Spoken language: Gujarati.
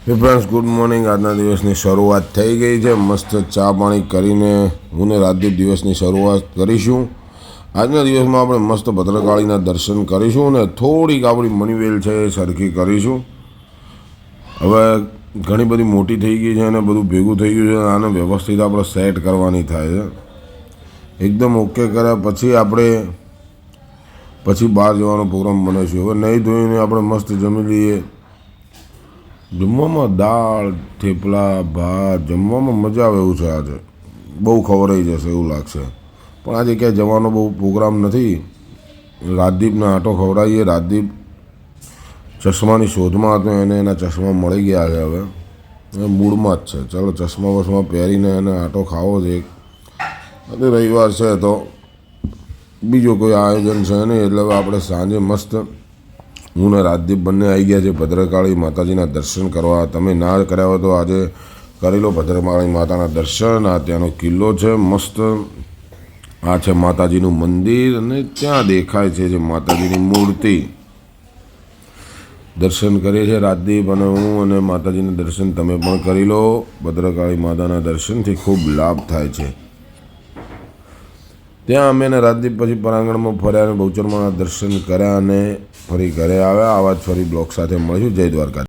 Friends good morning. આજના દિવસની શરૂઆત થઈ ગઈ છે। મસ્ત ચા પાણી કરીને હું ને રાજદીપ દિવસની શરૂઆત કરીશું। આજના દિવસમાં આપણે મસ્ત ભદ્રકાળીના દર્શન કરીશું અને થોડીક આપણી મનીવેલ છે એ સરખી કરીશું। હવે ઘણી બધી મોટી થઈ ગઈ છે અને બધું ભેગું થઈ ગયું છે। આને વ્યવસ્થિત આપણે સેટ કરવાની થાય છે। એકદમ ઓકે કર્યા પછી બહાર જવાનો પ્રોગ્રામ બનાવીશું। હવે નહીં ધોઈને આપણે મસ્ત જમી લઈએ। જમવામાં દાળ થેપલા ભાત જમવામાં મજા આવે એવું છે। આજે બહુ ખવડાઈ જશે એવું લાગશે, પણ આજે ક્યાંય જવાનો બહુ પ્રોગ્રામ નથી। રાજદીપને આટો ખવડાવીએ। રાજદીપ ચશ્માની શોધમાં હતો, એને એના ચશ્મા મળી ગયા છે। હવે એ મૂડમાં જ છે। ચાલો ચશ્મા પહેરીને એને આટો ખાવો છે। અને રવિવાર છે તો બીજો કોઈ આયોજન છે નહીં, એટલે હવે આપણે સાંજે મસ્ત હું ને રાજદીપ બંને આવી ગયા છે ભદ્રકાળી માતાજીના દર્શન કરવા। તમે ના કર્યા હોય તો આજે કરી લો ભદ્રકાળી માતાના દર્શન। આ ત્યાંનો કિલ્લો છે મસ્ત, આ છે માતાજીનું મંદિર અને ત્યાં દેખાય છે જે માતાજીની મૂર્તિ। દર્શન કરીએ છીએ રાજદીપ અને હું, અને માતાજીના દર્શન તમે પણ કરી લો। ભદ્રકાળી માતાના દર્શનથી ખૂબ લાભ થાય છે। ત્યાં અમે ને રાજદીપ પછી પરાંગણમાં ફર્યા અને બહુચરમાના દર્શન કર્યા અને ફરી ઘરે આવ્યા। આવા જ ફરી બ્લોગ સાથે મળીશું। જય દ્વારકા।